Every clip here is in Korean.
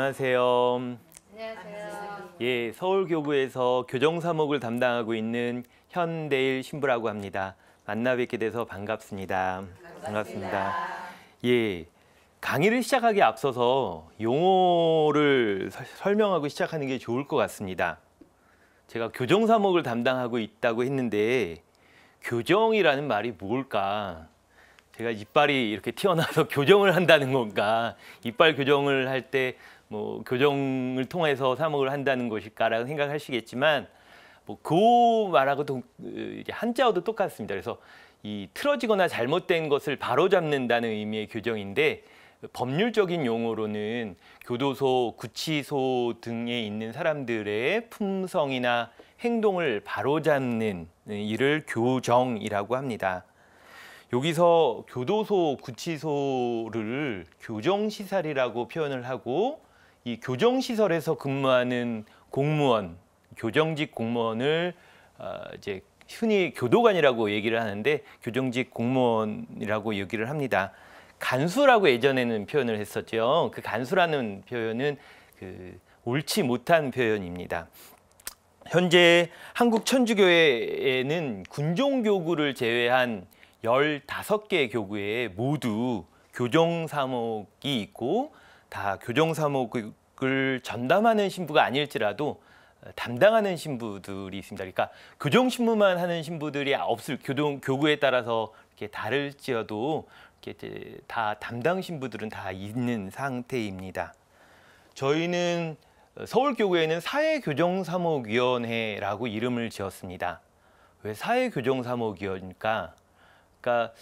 안녕하세요. 안녕하세요. 예, 서울교구에서 교정사목을 담당하고 있는 현대일 신부라고 합니다. 만나 뵙게 돼서 반갑습니다. 반갑습니다. 예, 강의를 시작하기에 앞서서 용어를 설명하고 시작하는 게 좋을 것 같습니다. 제가 교정사목을 담당하고 있다고 했는데 교정이라는 말이 뭘까? 제가 이빨이 이렇게 튀어나와서 교정을 한다는 건가? 이빨 교정을 할 때 뭐 교정을 통해서 사목을 한다는 것일까라고 생각하시겠지만 뭐 그 말하고도 한자어도 똑같습니다. 그래서 이 틀어지거나 잘못된 것을 바로잡는다는 의미의 교정인데 법률적인 용어로는 교도소, 구치소 등에 있는 사람들의 품성이나 행동을 바로잡는 일을 교정이라고 합니다. 여기서 교도소, 구치소를 교정시설이라고 표현을 하고 이 교정시설에서 근무하는 공무원, 교정직 공무원을 이제 흔히 교도관이라고 얘기를 하는데 교정직 공무원이라고 얘기를 합니다. 간수라고 예전에는 표현을 했었죠. 그 간수라는 표현은 옳지 못한 표현입니다. 현재 한국 천주교회에는 군종교구를 제외한 15개 교구에 모두 교정사목이 있고 다 교정사목을 전담하는 신부가 아닐지라도 담당하는 신부들이 있습니다. 그러니까 교정신부만 하는 신부들이 없을 교구에 따라서 이렇게 다를지어도 이렇게 다 담당 신부들은 다 있는 상태입니다. 저희는 서울교구에는 사회교정사목위원회라고 이름을 지었습니다. 왜 사회교정사목위원회입니까? 그러니까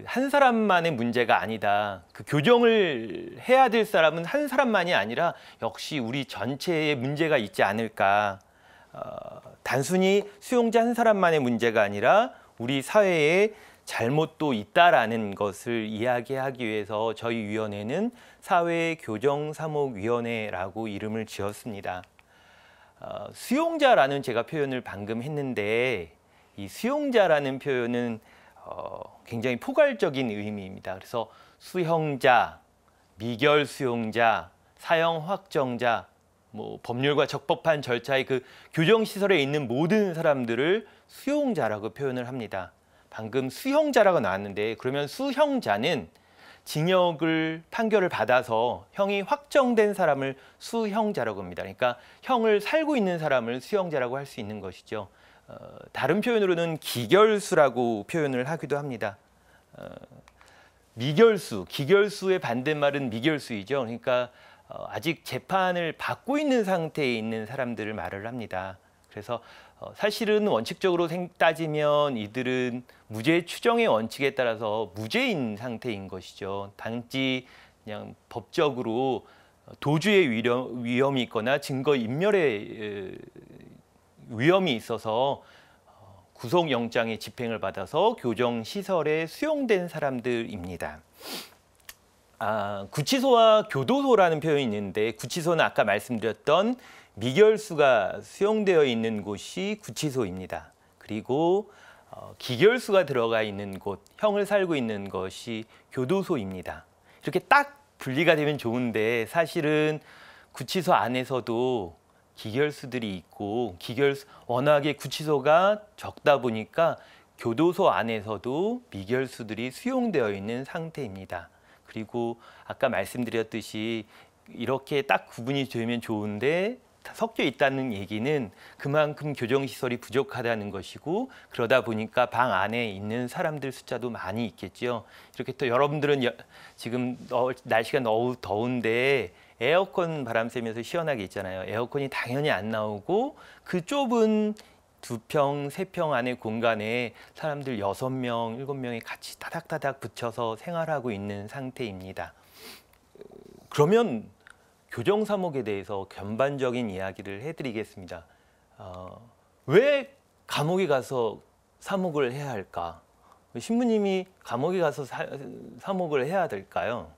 한 사람만의 문제가 아니다. 그 교정을 해야 될 사람은 한 사람만이 아니라 역시 우리 전체의 문제가 있지 않을까. 단순히 수용자 한 사람만의 문제가 아니라 우리 사회에 잘못도 있다라는 것을 이야기하기 위해서 저희 위원회는 사회교정사목위원회라고 이름을 지었습니다. 수용자라는 제가 표현을 방금 했는데 이 수용자라는 표현은 굉장히 포괄적인 의미입니다. 그래서 수형자, 미결 수용자, 사형 확정자, 뭐 법률과 적법한 절차의 그 교정시설에 있는 모든 사람들을 수용자라고 표현을 합니다. 방금 수형자라고 나왔는데 그러면 수형자는 징역을 판결을 받아서 형이 확정된 사람을 수형자라고 합니다. 그러니까 형을 살고 있는 사람을 수형자라고 할 수 있는 것이죠. 다른 표현으로는 기결수라고 표현을 하기도 합니다. 미결수, 기결수의 반대말은 미결수이죠. 그러니까 아직 재판을 받고 있는 상태에 있는 사람들을 말을 합니다. 그래서 사실은 원칙적으로 따지면 이들은 무죄 추정의 원칙에 따라서 무죄인 상태인 것이죠. 단지 그냥 법적으로 도주의 위험이 있거나 증거 인멸의 위험이 있어서 구속영장의 집행을 받아서 교정시설에 수용된 사람들입니다. 구치소와 교도소라는 표현이 있는데 구치소는 아까 말씀드렸던 미결수가 수용되어 있는 곳이 구치소입니다. 그리고 기결수가 들어가 있는 곳, 형을 살고 있는 것이 교도소입니다. 이렇게 딱 분리가 되면 좋은데 사실은 구치소 안에서도 기결수들이 있고 워낙에 구치소가 적다 보니까 교도소 안에서도 미결수들이 수용되어 있는 상태입니다. 그리고 아까 말씀드렸듯이 이렇게 딱 구분이 되면 좋은데 섞여 있다는 얘기는 그만큼 교정시설이 부족하다는 것이고 그러다 보니까 방 안에 있는 사람들 숫자도 많이 있겠죠. 이렇게 또 여러분들은 지금 날씨가 너무 더운데 에어컨 바람 쐬면서 시원하게 있잖아요. 에어컨이 당연히 안 나오고 그 좁은 2평, 3평 안의 공간에 사람들 6명, 7명이 같이 타닥타닥 붙여서 생활하고 있는 상태입니다. 그러면 교정사목에 대해서 전반적인 이야기를 해드리겠습니다. 왜 감옥에 가서 사목을 해야 할까? 신부님이 감옥에 가서 사목을 해야 될까요?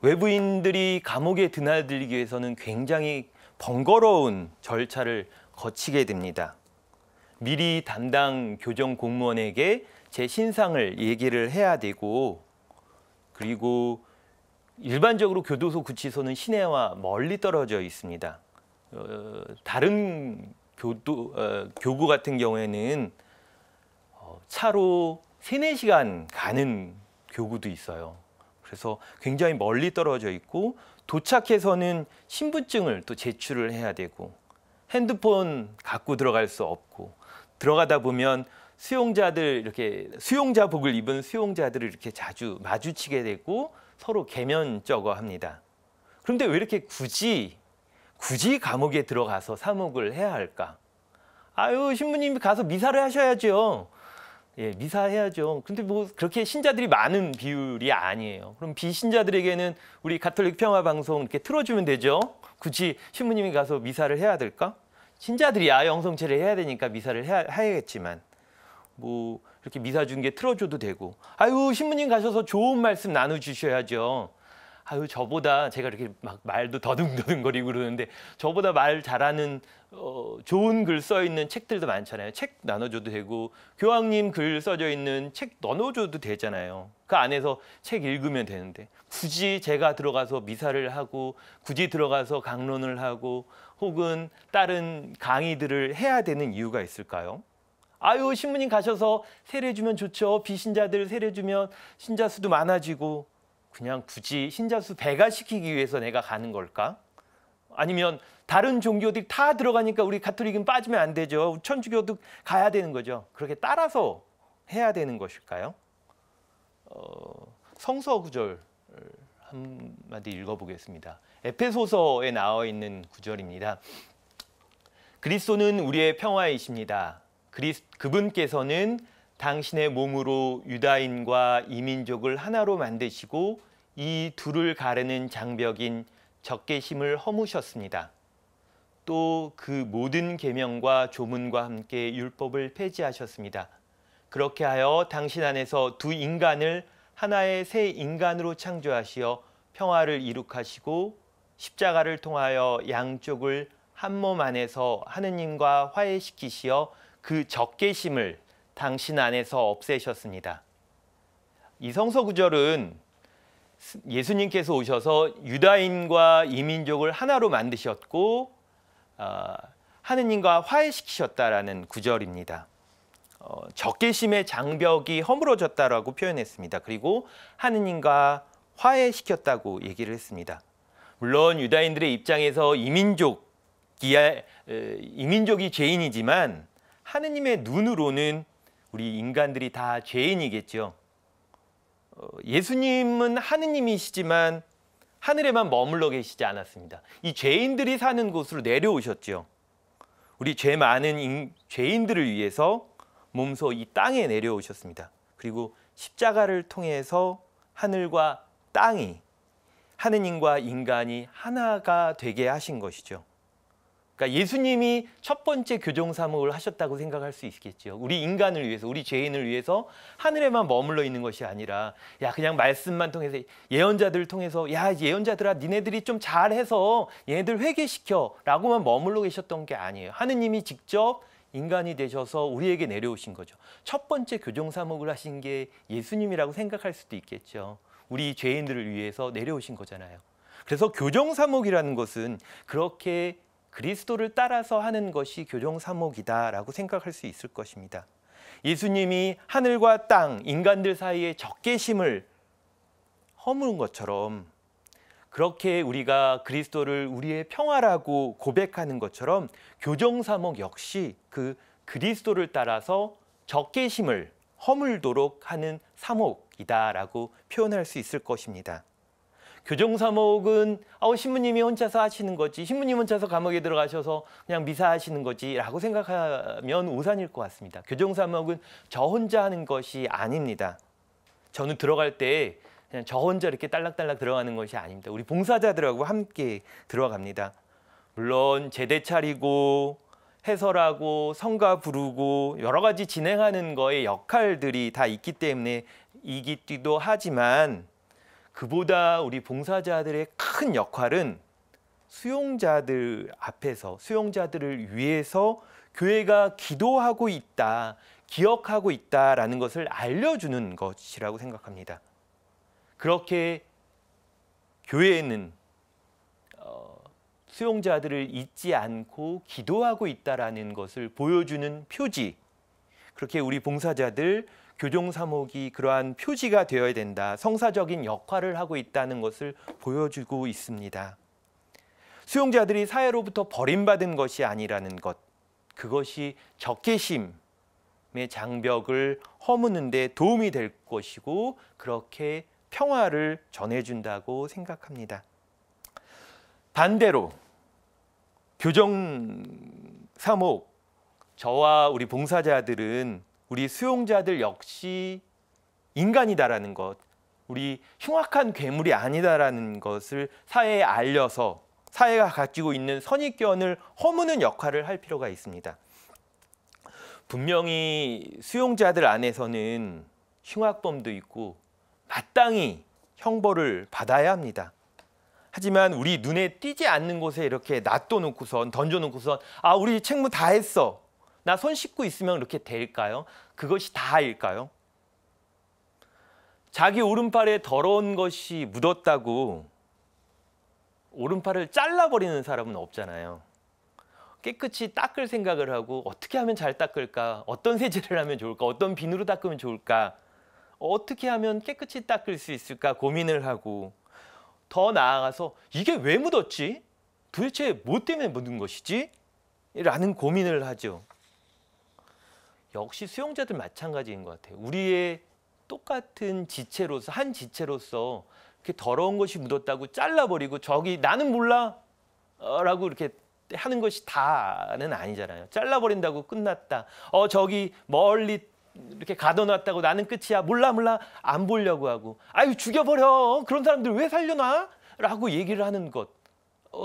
외부인들이 감옥에 드나들기 위해서는 굉장히 번거로운 절차를 거치게 됩니다. 미리 담당 교정 공무원에게 제 신상을 얘기를 해야 되고 그리고 일반적으로 교도소, 구치소는 시내와 멀리 떨어져 있습니다. 다른 교구 같은 경우에는 차로 3-4시간 가는 교구도 있어요. 그래서 굉장히 멀리 떨어져 있고 도착해서는 신분증을 또 제출을 해야 되고 핸드폰 갖고 들어갈 수 없고 들어가다 보면 수용자들 이렇게 수용자복을 입은 수용자들을 이렇게 자주 마주치게 되고 서로 개면쩍어 합니다. 그런데 왜 이렇게 굳이 감옥에 들어가서 사목을 해야 할까? 아유, 신부님이 가서 미사를 하셔야죠. 예, 미사해야죠. 근데 뭐 그렇게 신자들이 많은 비율이 아니에요. 그럼 비신자들에게는 우리 가톨릭 평화방송 이렇게 틀어주면 되죠. 굳이 신부님이 가서 미사를 해야 될까? 신자들이야 영성체를 해야 되니까 미사를 해야겠지만 뭐 이렇게 미사 중계 틀어줘도 되고, 아유, 신부님 가셔서 좋은 말씀 나눠주셔야죠. 아유, 저보다 제가 이렇게 막 말도 더듬더듬거리고 그러는데 저보다 말 잘하는 좋은 글 써 있는 책들도 많잖아요. 책 나눠줘도 되고 교황님 글 써져 있는 책 나눠줘도 되잖아요. 그 안에서 책 읽으면 되는데 굳이 제가 들어가서 미사를 하고 굳이 들어가서 강론을 하고 혹은 다른 강의들을 해야 되는 이유가 있을까요? 아유, 신부님 가셔서 세례주면 좋죠. 비신자들 세례주면 신자 수도 많아지고. 그냥 굳이 신자 수 배가시키기 위해서 내가 가는 걸까? 아니면 다른 종교들이 다 들어가니까 우리 가톨릭은 빠지면 안 되죠. 천주교도 가야 되는 거죠. 그렇게 따라서 해야 되는 것일까요? 성서 구절 한마디 읽어보겠습니다. 에페소서에 나와 있는 구절입니다. 그리스도는 우리의 평화이십니다. 그분께서는 당신의 몸으로 유다인과 이민족을 하나로 만드시고 이 둘을 가르는 장벽인 적개심을 허무셨습니다. 또 그 모든 계명과 조문과 함께 율법을 폐지하셨습니다. 그렇게 하여 당신 안에서 두 인간을 하나의 새 인간으로 창조하시어 평화를 이룩하시고 십자가를 통하여 양쪽을 한 몸 안에서 하느님과 화해시키시어 그 적개심을 당신 안에서 없애셨습니다. 이 성서 구절은 예수님께서 오셔서 유다인과 이민족을 하나로 만드셨고 하느님과 화해시키셨다라는 구절입니다. 적개심의 장벽이 허물어졌다라고 표현했습니다. 그리고 하느님과 화해시켰다고 얘기를 했습니다. 물론 유다인들의 입장에서 이민족이 죄인이지만 하느님의 눈으로는 우리 인간들이 다 죄인이겠죠. 예수님은 하느님이시지만 하늘에만 머물러 계시지 않았습니다. 이 죄인들이 사는 곳으로 내려오셨죠. 우리 죄 많은 죄인들을 위해서 몸소 이 땅에 내려오셨습니다. 그리고 십자가를 통해서 하늘과 땅이, 하느님과 인간이 하나가 되게 하신 것이죠. 그러니까 예수님이 첫 번째 교정사목을 하셨다고 생각할 수 있겠죠. 우리 인간을 위해서, 우리 죄인을 위해서 하늘에만 머물러 있는 것이 아니라 그냥 말씀만 통해서 예언자들을 통해서 예언자들아 니네들이 좀 잘해서 얘네들 회개시켜 라고만 머물러 계셨던 게 아니에요. 하느님이 직접 인간이 되셔서 우리에게 내려오신 거죠. 첫 번째 교정사목을 하신 게 예수님이라고 생각할 수도 있겠죠. 우리 죄인들을 위해서 내려오신 거잖아요. 그래서 교정사목이라는 것은 그렇게 그리스도를 따라서 하는 것이 교정사목이다라고 생각할 수 있을 것입니다. 예수님이 하늘과 땅, 인간들 사이의 적개심을 허무는 것처럼 그렇게 우리가 그리스도를 우리의 평화라고 고백하는 것처럼 교정사목 역시 그 그리스도를 따라서 적개심을 허물도록 하는 사목이다라고 표현할 수 있을 것입니다. 교정사목은 신부님이 혼자서 하시는 거지, 신부님 혼자서 감옥에 들어가셔서 그냥 미사하시는 거지 라고 생각하면 오산일 것 같습니다. 교정사목은 저 혼자 하는 것이 아닙니다. 저는 들어갈 때 그냥 저 혼자 이렇게 딸락딸락 들어가는 것이 아닙니다. 우리 봉사자들하고 함께 들어갑니다. 물론 제대 차리고 해설하고 성가 부르고 여러 가지 진행하는 거에 역할들이 다 있기 때문에 이기도 하지만 그보다 우리 봉사자들의 큰 역할은 수용자들 앞에서 수용자들을 위해서 교회가 기도하고 있다, 기억하고 있다라는 것을 알려주는 것이라고 생각합니다. 그렇게 교회는 수용자들을 잊지 않고 기도하고 있다라는 것을 보여주는 표지. 그렇게 우리 봉사자들 교종사목이 그러한 표지가 되어야 된다. 성사적인 역할을 하고 있다는 것을 보여주고 있습니다. 수용자들이 사회로부터 버림받은 것이 아니라는 것. 그것이 적개심의 장벽을 허무는 데 도움이 될 것이고 그렇게 평화를 전해준다고 생각합니다. 반대로 교정사목, 저와 우리 봉사자들은 우리 수용자들 역시 인간이다라는 것, 우리 흉악한 괴물이 아니다라는 것을 사회에 알려서 사회가 가지고 있는 선입견을 허무는 역할을 할 필요가 있습니다. 분명히 수용자들 안에서는 흉악범도 있고 마땅히 형벌을 받아야 합니다. 하지만 우리 눈에 띄지 않는 곳에 이렇게 놔둬놓고선 던져놓고선 우리 책무 다 했어. 나 손 씻고 있으면 이렇게 될까요? 그것이 다일까요? 자기 오른팔에 더러운 것이 묻었다고 오른팔을 잘라버리는 사람은 없잖아요. 깨끗이 닦을 생각을 하고 어떻게 하면 잘 닦을까? 어떤 세제를 하면 좋을까? 어떤 비누로 닦으면 좋을까? 어떻게 하면 깨끗이 닦을 수 있을까? 고민을 하고 더 나아가서 이게 왜 묻었지? 도대체 뭐 때문에 묻은 것이지? 라는 고민을 하죠. 역시 수용자들 마찬가지인 것 같아요. 우리의 똑같은 지체로서 한 지체로서 이렇게 더러운 것이 묻었다고 잘라버리고 저기 나는 몰라 라고 이렇게 하는 것이 다는 아니잖아요. 잘라버린다고 끝났다. 저기 멀리 이렇게 가둬놨다고 나는 끝이야. 몰라 안 보려고 하고 아유 죽여버려. 그런 사람들 왜 살려놔? 라고 얘기를 하는 것.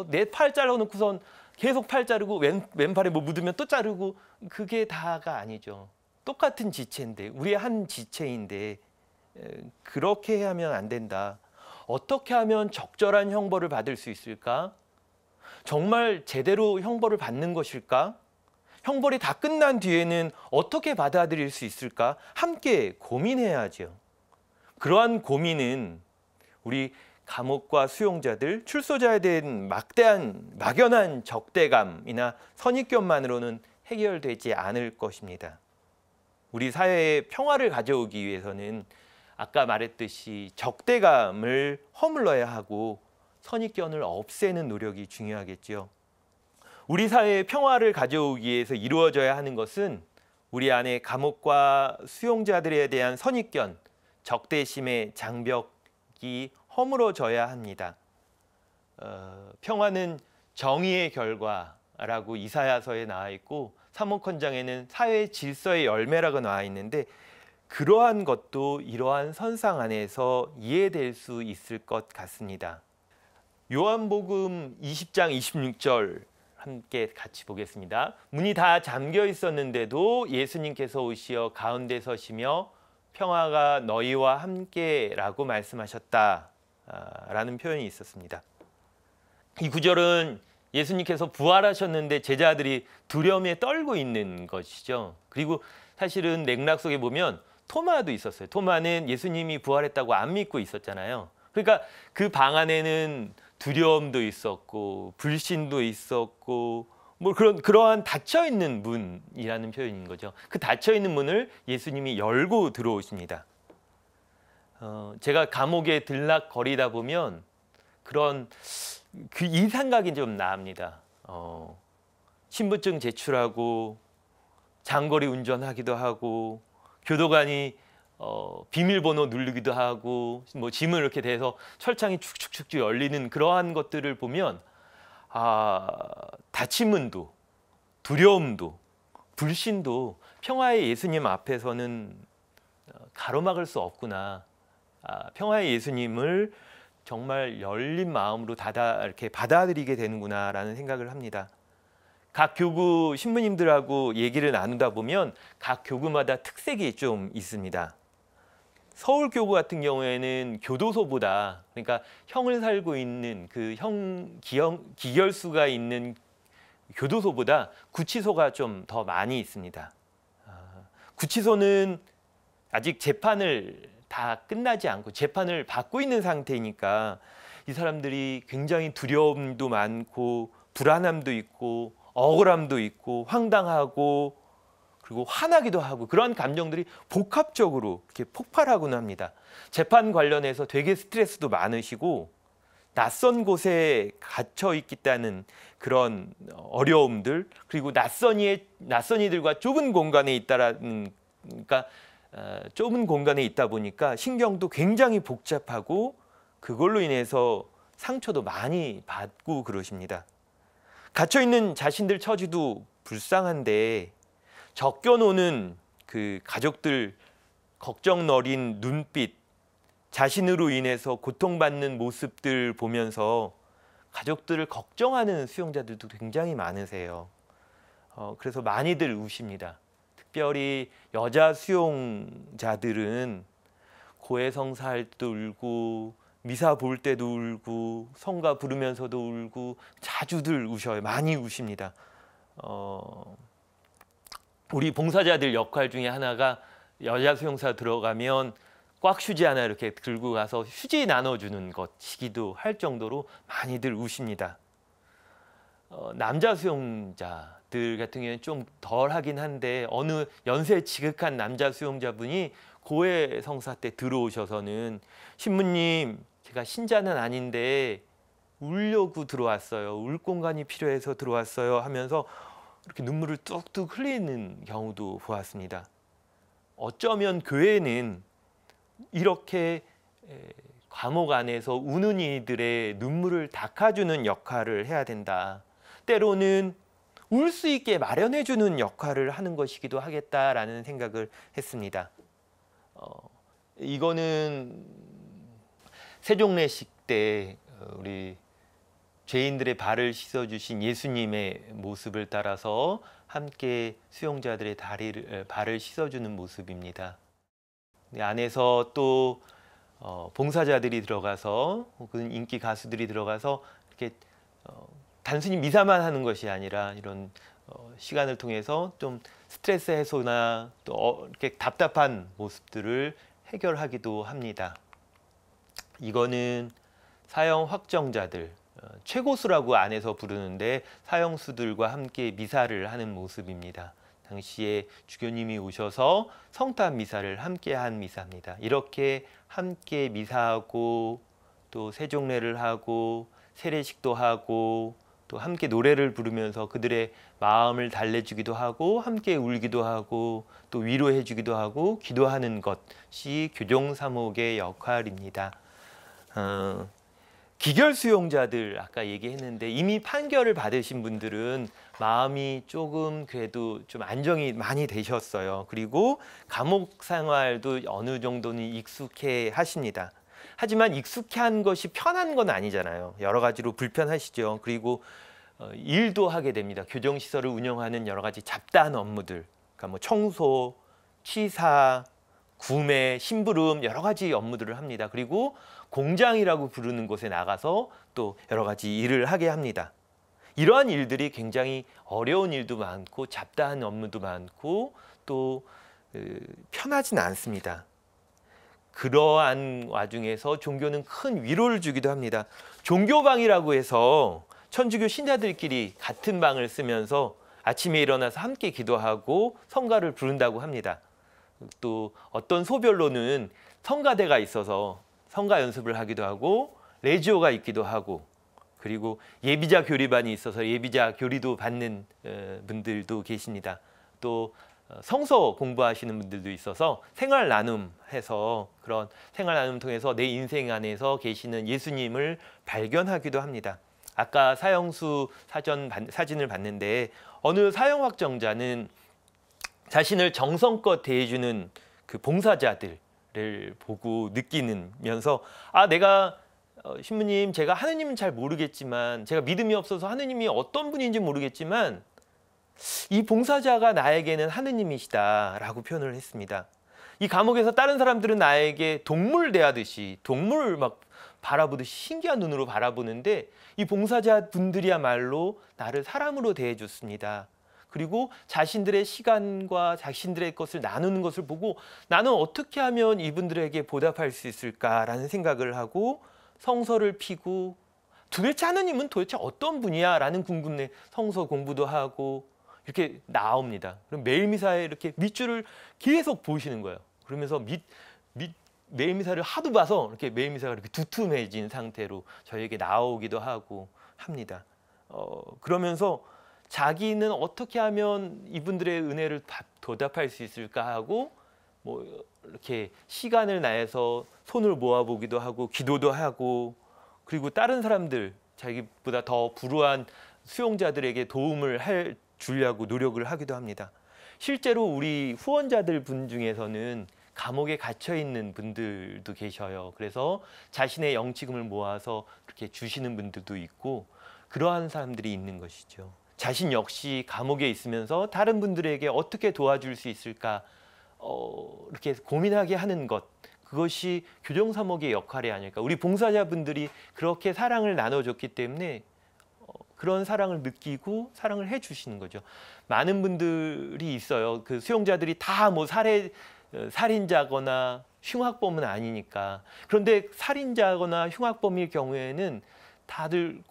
내 팔 잘라놓고선 계속 팔 자르고 왼팔에 뭐 묻으면 또 자르고 그게 다가 아니죠. 똑같은 지체인데 우리의 한 지체인데 그렇게 하면 안 된다. 어떻게 하면 적절한 형벌을 받을 수 있을까? 정말 제대로 형벌을 받는 것일까? 형벌이 다 끝난 뒤에는 어떻게 받아들일 수 있을까? 함께 고민해야죠. 그러한 고민은 우리 감옥과 수용자들, 출소자에 대한 막연한 적대감이나 선입견만으로는 해결되지 않을 것입니다. 우리 사회에 평화를 가져오기 위해서는 아까 말했듯이 적대감을 허물러야 하고 선입견을 없애는 노력이 중요하겠죠. 우리 사회의 평화를 가져오기 위해서 이루어져야 하는 것은 우리 안에 감옥과 수용자들에 대한 선입견, 적대심의 장벽이 허물어져야 합니다. 평화는 정의의 결과라고 이사야서에 나와 있고 사목헌장에는 사회 질서의 열매라고 나와 있는데 그러한 것도 이러한 선상 안에서 이해될 수 있을 것 같습니다. 요한복음 20장 26절 함께 같이 보겠습니다. 문이 다 잠겨 있었는데도 예수님께서 오시어 가운데 서시며 평화가 너희와 함께라고 말씀하셨다 라는 표현이 있었습니다. 이 구절은 예수님께서 부활하셨는데 제자들이 두려움에 떨고 있는 것이죠. 그리고 사실은 맥락 속에 보면 토마도 있었어요. 토마는 예수님이 부활했다고 안 믿고 있었잖아요. 그러니까 그 방 안에는 두려움도 있었고 불신도 있었고 뭐 그러한 닫혀 있는 문이라는 표현인 거죠. 그 닫혀 있는 문을 예수님이 열고 들어오십니다. 제가 감옥에 들락거리다 보면 그런 이 생각이 좀 납니다. 신분증 제출하고 장거리 운전하기도 하고 교도관이 비밀번호 누르기도 하고 뭐 짐을 이렇게 대서 철창이 축축축축 열리는 그러한 것들을 보면 닫힌 문도 두려움도 불신도 평화의 예수님 앞에서는 가로막을 수 없구나. 평화의 예수님을 정말 열린 마음으로 이렇게 받아들이게 되는구나라는 생각을 합니다. 각 교구 신부님들하고 얘기를 나누다 보면 각 교구마다 특색이 좀 있습니다. 서울교구 같은 경우에는 교도소보다 그러니까 형을 살고 있는 그 기결수가 있는 교도소보다 구치소가 좀 더 많이 있습니다. 구치소는 아직 재판을 다 끝나지 않고 재판을 받고 있는 상태니까 이 사람들이 굉장히 두려움도 많고 불안함도 있고 억울함도 있고 황당하고 그리고 화나기도 하고 그런 감정들이 복합적으로 이렇게 폭발하곤 합니다. 재판 관련해서 되게 스트레스도 많으시고 낯선 곳에 갇혀 있겠다는 그런 어려움들, 그리고 낯선이들과 좁은 공간에 있다라는, 그러니까 좁은 공간에 있다 보니까 신경도 굉장히 복잡하고 그걸로 인해서 상처도 많이 받고 그러십니다. 갇혀 있는 자신들 처지도 불쌍한데 적겨노는 그 가족들 걱정 어린 눈빛, 자신으로 인해서 고통받는 모습들 보면서 가족들을 걱정하는 수용자들도 굉장히 많으세요. 그래서 많이들 우십니다. 특별히 여자 수용자들은 고해성사할 때도 울고 미사 볼 때도 울고 성가 부르면서도 울고 자주들 우셔요. 많이 우십니다. 우리 봉사자들 역할 중에 하나가 여자 수용사 들어가면 꽉 휴지 하나 이렇게 들고 가서 휴지 나눠주는 것이기도 할 정도로 많이들 우십니다. 남자 수용자들 같은 경우에는 좀 덜 하긴 한데 어느 연세 지극한 남자 수용자분이 고해 성사 때 들어오셔서는 신부님, 제가 신자는 아닌데 울려고 들어왔어요. 울 공간이 필요해서 들어왔어요 하면서 이렇게 눈물을 뚝뚝 흘리는 경우도 보았습니다. 어쩌면 교회는 이렇게 감옥 안에서 우는 이들의 눈물을 닦아주는 역할을 해야 된다. 때로는 울 수 있게 마련해주는 역할을 하는 것이기도 하겠다라는 생각을 했습니다. 이거는 세종례식 때 우리 죄인들의 발을 씻어주신 예수님의 모습을 따라서 함께 수용자들의 발을 씻어주는 모습입니다. 안에서 또 봉사자들이 들어가서 혹은 인기 가수들이 들어가서 이렇게 단순히 미사만 하는 것이 아니라 이런 시간을 통해서 좀 스트레스 해소나 또 이렇게 답답한 모습들을 해결하기도 합니다. 이거는 사형 확정자들, 최고수라고 안에서 부르는데 사형수들과 함께 미사를 하는 모습입니다. 당시에 주교님이 오셔서 성탄 미사를 함께 한 미사입니다. 이렇게 함께 미사하고 또 세종례를 하고 세례식도 하고 또 함께 노래를 부르면서 그들의 마음을 달래주기도 하고 함께 울기도 하고 또 위로해주기도 하고 기도하는 것이 교종사목의 역할입니다. 기결 수용자들 아까 얘기했는데 이미 판결을 받으신 분들은 마음이 조금 그래도 좀 안정이 많이 되셨어요. 그리고 감옥 생활도 어느 정도는 익숙해 하십니다. 하지만 익숙한 것이 편한 건 아니잖아요. 여러 가지로 불편하시죠. 그리고 일도 하게 됩니다. 교정시설을 운영하는 여러 가지 잡다한 업무들, 그러니까 뭐 청소, 취사, 구매, 심부름 여러 가지 업무들을 합니다. 그리고 공장이라고 부르는 곳에 나가서 또 여러 가지 일을 하게 합니다. 이러한 일들이 굉장히 어려운 일도 많고 잡다한 업무도 많고 또 편하진 않습니다. 그러한 와중에서 종교는 큰 위로를 주기도 합니다. 종교방이라고 해서 천주교 신자들끼리 같은 방을 쓰면서 아침에 일어나서 함께 기도하고 성가를 부른다고 합니다. 또 어떤 소별로는 성가대가 있어서 성가 연습을 하기도 하고 레지오가 있기도 하고 그리고 예비자 교리반이 있어서 예비자 교리도 받는 분들도 계십니다. 또 성서 공부하시는 분들도 있어서 생활 나눔해서 그런 생활 나눔 통해서 내 인생 안에서 계시는 예수님을 발견하기도 합니다. 아까 사형수 사진을 봤는데 어느 사형 확정자는 자신을 정성껏 대해주는 그 봉사자들을 보고 느끼면서 내가 신부님, 제가 하느님은 잘 모르겠지만 제가 믿음이 없어서 하느님이 어떤 분인지 모르겠지만 이 봉사자가 나에게는 하느님이시다라고 표현을 했습니다. 이 감옥에서 다른 사람들은 나에게 동물 대하듯이 동물 막 바라보듯이 신기한 눈으로 바라보는데 이 봉사자 분들이야말로 나를 사람으로 대해줬습니다. 그리고 자신들의 시간과 자신들의 것을 나누는 것을 보고 나는 어떻게 하면 이분들에게 보답할 수 있을까라는 생각을 하고 성서를 피고 도대체 하느님은 도대체 어떤 분이야? 라는 궁금해 성서 공부도 하고 이렇게 나옵니다. 그럼 매일 미사에 이렇게 밑줄을 계속 보시는 거예요. 그러면서 매일 미사를 하도 봐서 이렇게 매일 미사가 이렇게 두툼해진 상태로 저에게 나오기도 하고 합니다. 그러면서 자기는 어떻게 하면 이분들의 은혜를 도답할 수 있을까 하고 뭐 이렇게 시간을 내서 손을 모아보기도 하고 기도도 하고 그리고 다른 사람들 자기보다 더 불우한 수용자들에게 도움을 주려고 노력을 하기도 합니다. 실제로 우리 후원자들 분 중에서는 감옥에 갇혀 있는 분들도 계셔요. 그래서 자신의 영치금을 모아서 그렇게 주시는 분들도 있고 그러한 사람들이 있는 것이죠. 자신 역시 감옥에 있으면서 다른 분들에게 어떻게 도와줄 수 있을까 이렇게 고민하게 하는 것, 그것이 교정사목의 역할이 아닐까. 우리 봉사자분들이 그렇게 사랑을 나눠줬기 때문에 그런 사랑을 느끼고 사랑을 해주시는 거죠. 많은 분들이 있어요. 그 수용자들이 다 뭐 살인자거나 흉악범은 아니니까. 그런데 살인자거나 흉악범일 경우에는 다들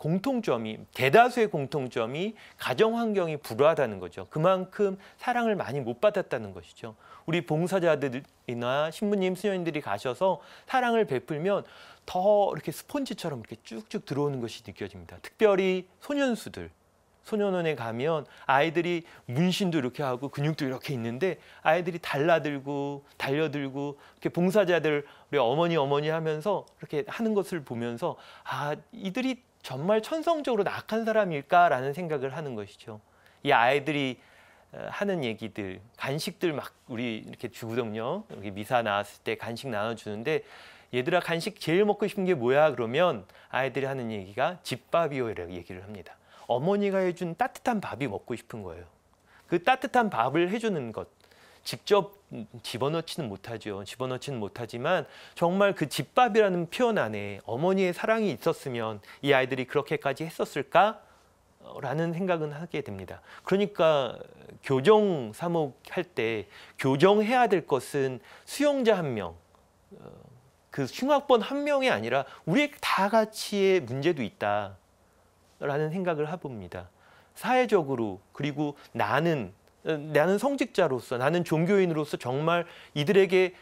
대다수의 공통점이 가정 환경이 불우하다는 거죠. 그만큼 사랑을 많이 못 받았다는 것이죠. 우리 봉사자들이나 신부님, 수녀님들이 가셔서 사랑을 베풀면 더 이렇게 스펀지처럼 이렇게 쭉쭉 들어오는 것이 느껴집니다. 특별히 소년원에 가면 아이들이 문신도 이렇게 하고 근육도 이렇게 있는데 아이들이 달려들고 이렇게 봉사자들 우리 어머니 하면서 이렇게 하는 것을 보면서 이들이 정말 천성적으로 악한 사람일까라는 생각을 하는 것이죠. 이 아이들이 하는 얘기들, 간식들 막 우리 이렇게 주거든요. 여기 미사 나왔을 때 간식 나눠주는데 얘들아 간식 제일 먹고 싶은 게 뭐야? 그러면 아이들이 하는 얘기가 집밥이요라고 얘기를 합니다. 어머니가 해준 따뜻한 밥이 먹고 싶은 거예요. 그 따뜻한 밥을 해주는 것, 직접 집어넣지는 못하지만 정말 그 집밥이라는 표현 안에 어머니의 사랑이 있었으면 이 아이들이 그렇게까지 했었을까? 라는 생각은 하게 됩니다. 그러니까 교정 사목 할 때 교정해야 될 것은 수용자 한 명, 그 흉악범 한 명이 아니라 우리 다 같이의 문제도 있다. 라는 생각을 해봅니다. 사회적으로 그리고 나는 성직자로서 나는 종교인으로서 정말 이들에게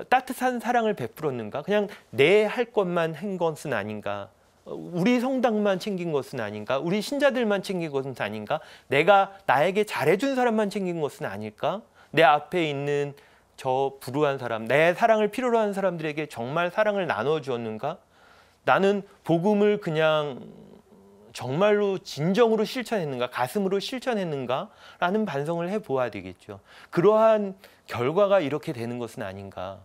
따뜻한 사랑을 베풀었는가? 그냥 내 할 것만 한 것은 아닌가? 우리 성당만 챙긴 것은 아닌가? 우리 신자들만 챙긴 것은 아닌가? 내가 나에게 잘해준 사람만 챙긴 것은 아닐까? 내 앞에 있는 저 불우한 사람, 내 사랑을 필요로 하는 사람들에게 정말 사랑을 나눠주었는가? 나는 복음을 그냥 정말로 진정으로 실천했는가, 가슴으로 실천했는가 라는 반성을 해보아야 되겠죠. 그러한 결과가 이렇게 되는 것은 아닌가.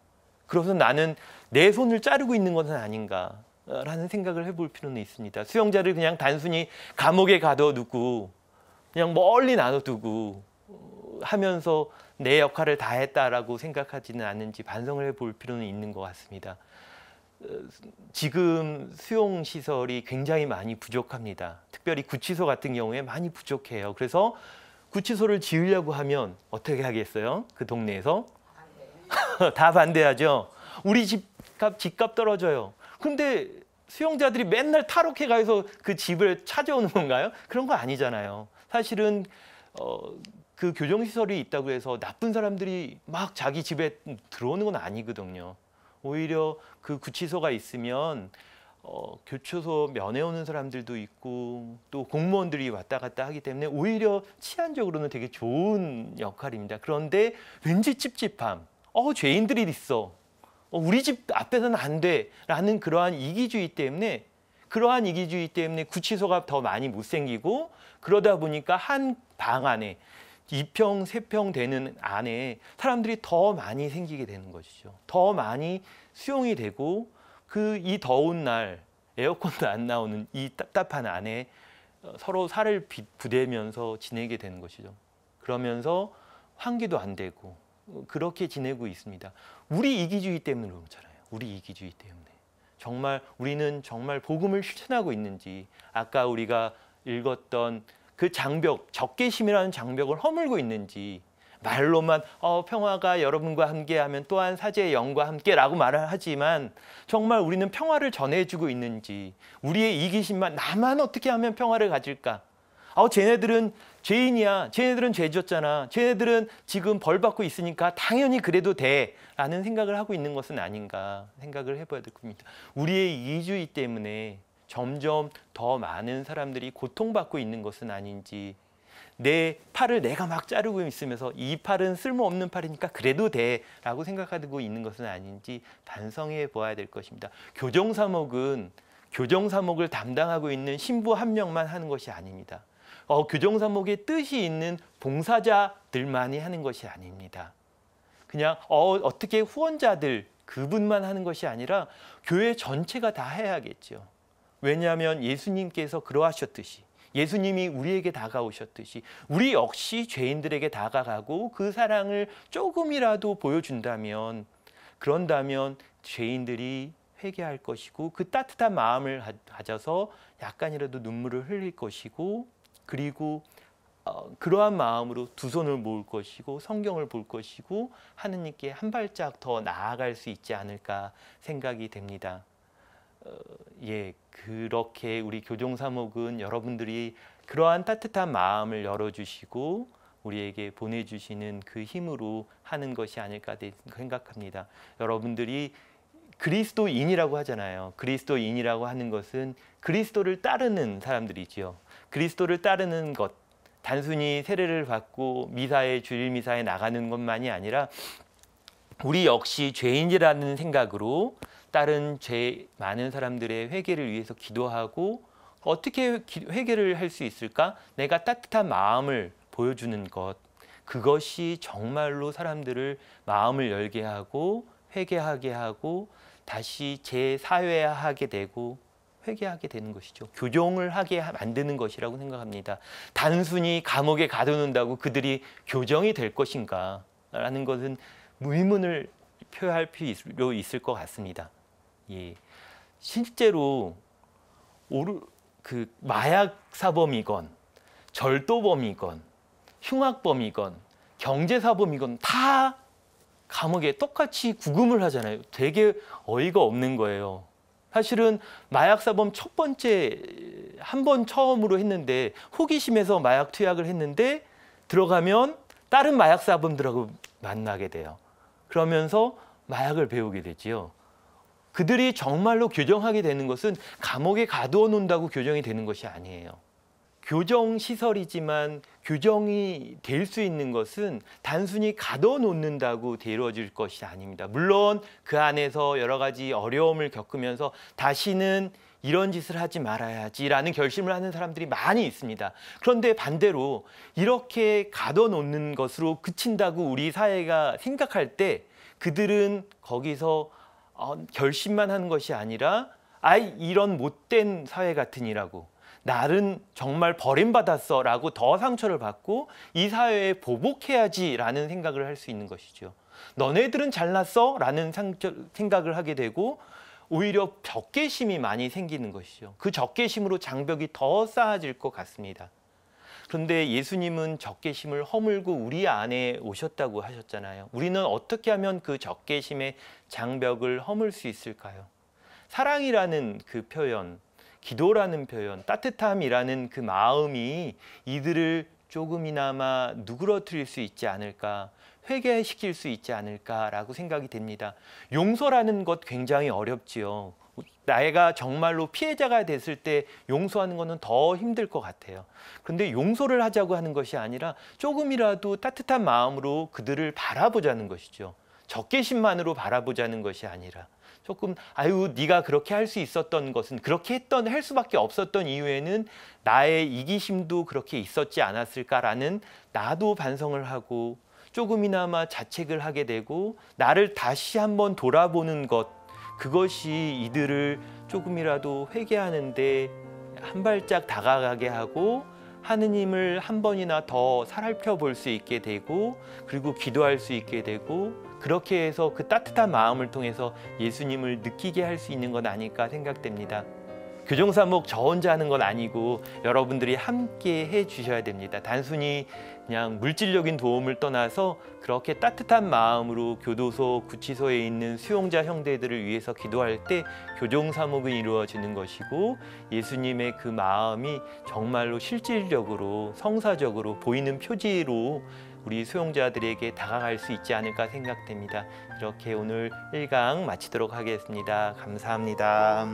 그래서 나는 내 손을 자르고 있는 것은 아닌가 라는 생각을 해볼 필요는 있습니다. 수용자를 그냥 단순히 감옥에 가둬두고 그냥 멀리 놔둬두고 하면서 내 역할을 다 했다라고 생각하지는 않는지 반성을 해볼 필요는 있는 것 같습니다. 지금 수용시설이 굉장히 많이 부족합니다. 특별히 구치소 같은 경우에 많이 부족해요. 그래서 구치소를 지으려고 하면 어떻게 하겠어요? 그 동네에서? 다 반대하죠. 우리 집값 떨어져요. 그런데 수용자들이 맨날 탈옥해 가서 그 집을 찾아오는 건가요? 그런 거 아니잖아요. 사실은 그 교정시설이 있다고 해서 나쁜 사람들이 막 자기 집에 들어오는 건 아니거든요. 오히려 그 구치소가 있으면 교초소 면회 오는 사람들도 있고 또 공무원들이 왔다 갔다 하기 때문에 오히려 치안적으로는 되게 좋은 역할입니다. 그런데 왠지 찝찝함, 죄인들이 있어, 우리 집 앞에서는 안 돼 라는 그러한 이기주의 때문에 구치소가 더 많이 못 생기고 그러다 보니까 한 방 안에 2평, 3평 되는 안에 사람들이 더 많이 생기게 되는 것이죠. 더 많이 수용이 되고 이 더운 날 에어컨도 안 나오는 이 답답한 안에 서로 살을 부대면서 지내게 되는 것이죠. 그러면서 환기도 안 되고 그렇게 지내고 있습니다. 우리 이기주의 때문에 그렇잖아요. 우리 이기주의 때문에. 정말 우리는 정말 복음을 실천하고 있는지, 아까 우리가 읽었던 그 장벽, 적개심이라는 장벽을 허물고 있는지, 말로만 평화가 여러분과 함께하면 또한 사제의 영과 함께라고 말을 하지만 정말 우리는 평화를 전해주고 있는지, 우리의 이기심만 나만 어떻게 하면 평화를 가질까? 쟤네들은 죄인이야. 쟤네들은 죄 졌잖아. 쟤네들은 지금 벌 받고 있으니까 당연히 그래도 돼. 라는 생각을 하고 있는 것은 아닌가 생각을 해봐야 될 겁니다. 우리의 이기주의 때문에 점점 더 많은 사람들이 고통받고 있는 것은 아닌지, 내 팔을 내가 막 자르고 있으면서 이 팔은 쓸모없는 팔이니까 그래도 돼 라고 생각하고 있는 것은 아닌지 반성해 보아야 될 것입니다. 교정사목은 교정사목을 담당하고 있는 신부 한 명만 하는 것이 아닙니다. 교정사목의 뜻이 있는 봉사자들만이 하는 것이 아닙니다. 그냥 어떻게 후원자들 그분만 하는 것이 아니라 교회 전체가 다 해야겠죠. 왜냐하면 예수님께서 그러하셨듯이, 예수님이 우리에게 다가오셨듯이 우리 역시 죄인들에게 다가가고 그 사랑을 조금이라도 보여준다면, 그런다면 죄인들이 회개할 것이고 그 따뜻한 마음을 가져서 약간이라도 눈물을 흘릴 것이고, 그리고 그러한 마음으로 두 손을 모을 것이고 성경을 볼 것이고 하느님께 한 발짝 더 나아갈 수 있지 않을까 생각이 됩니다. 그렇게 우리 교정사목은 여러분들이 그러한 따뜻한 마음을 열어주시고 우리에게 보내주시는 그 힘으로 하는 것이 아닐까 생각합니다. 여러분들이 그리스도인이라고 하잖아요. 그리스도인이라고 하는 것은 그리스도를 따르는 사람들이지요. 그리스도를 따르는 것, 단순히 세례를 받고 미사에, 주일 미사에 나가는 것만이 아니라 우리 역시 죄인이라는 생각으로 다른 죄 많은 사람들의 회개를 위해서 기도하고, 어떻게 회개를 할 수 있을까? 내가 따뜻한 마음을 보여주는 것, 그것이 정말로 사람들을 마음을 열게 하고 회개하게 하고 다시 재사회화하게 되고 회개하게 되는 것이죠. 교정을 하게 만드는 것이라고 생각합니다. 단순히 감옥에 가둬놓는다고 그들이 교정이 될 것인가 라는 것은 의문을 표할 필요 있을 것 같습니다. 실제로 마약 사범이건 절도범이건 흉악범이건 경제사범이건 다 감옥에 똑같이 구금을 하잖아요. 되게 어이가 없는 거예요. 사실은 마약사범 첫 번째 한 번 처음으로 했는데 호기심에서 마약 투약을 했는데 들어가면 다른 마약사범들하고 만나게 돼요. 그러면서 마약을 배우게 되지요. 그들이 정말로 교정하게 되는 것은 감옥에 가두어 놓는다고 교정이 되는 것이 아니에요. 교정시설이지만 교정이 될 수 있는 것은 단순히 가둬 놓는다고 되어질 것이 아닙니다. 물론 그 안에서 여러 가지 어려움을 겪으면서 다시는 이런 짓을 하지 말아야지라는 결심을 하는 사람들이 많이 있습니다. 그런데 반대로 이렇게 가둬 놓는 것으로 그친다고 우리 사회가 생각할 때 그들은 거기서 결심만 하는 것이 아니라 이런 못된 사회 같으니라고, 나는 정말 버림받았어 라고 더 상처를 받고 이 사회에 보복해야지 라는 생각을 할 수 있는 것이죠. 너네들은 잘났어 라는 생각을 하게 되고 오히려 적개심이 많이 생기는 것이죠. 그 적개심으로 장벽이 더 쌓아질 것 같습니다. 그런데 예수님은 적개심을 허물고 우리 안에 오셨다고 하셨잖아요. 우리는 어떻게 하면 그 적개심의 장벽을 허물 수 있을까요? 사랑이라는 그 표현, 기도라는 표현, 따뜻함이라는 그 마음이 이들을 조금이나마 누그러뜨릴 수 있지 않을까, 회개시킬 수 있지 않을까라고 생각이 됩니다. 용서라는 것 굉장히 어렵지요. 내가 정말로 피해자가 됐을 때 용서하는 것은 더 힘들 것 같아요. 그런데 용서를 하자고 하는 것이 아니라 조금이라도 따뜻한 마음으로 그들을 바라보자는 것이죠. 적개심만으로 바라보자는 것이 아니라 조금 네가 그렇게 할 수 있었던 것은, 그렇게 할 수밖에 없었던 이유에는 나의 이기심도 그렇게 있었지 않았을까라는 나도 반성을 하고 조금이나마 자책을 하게 되고 나를 다시 한번 돌아보는 것, 그것이 이들을 조금이라도 회개하는데 한 발짝 다가가게 하고 하느님을 한 번이나 더 살펴볼 수 있게 되고 그리고 기도할 수 있게 되고, 그렇게 해서 그 따뜻한 마음을 통해서 예수님을 느끼게 할 수 있는 건 아닐까 생각됩니다. 교정사목 저 혼자 하는 건 아니고 여러분들이 함께 해 주셔야 됩니다. 단순히 그냥 물질적인 도움을 떠나서 그렇게 따뜻한 마음으로 교도소, 구치소에 있는 수용자 형제들을 위해서 기도할 때 교정사목이 이루어지는 것이고, 예수님의 그 마음이 정말로 실질적으로 성사적으로 보이는 표지로 우리 수용자들에게 다가갈 수 있지 않을까 생각됩니다. 이렇게 오늘 1강 마치도록 하겠습니다. 감사합니다.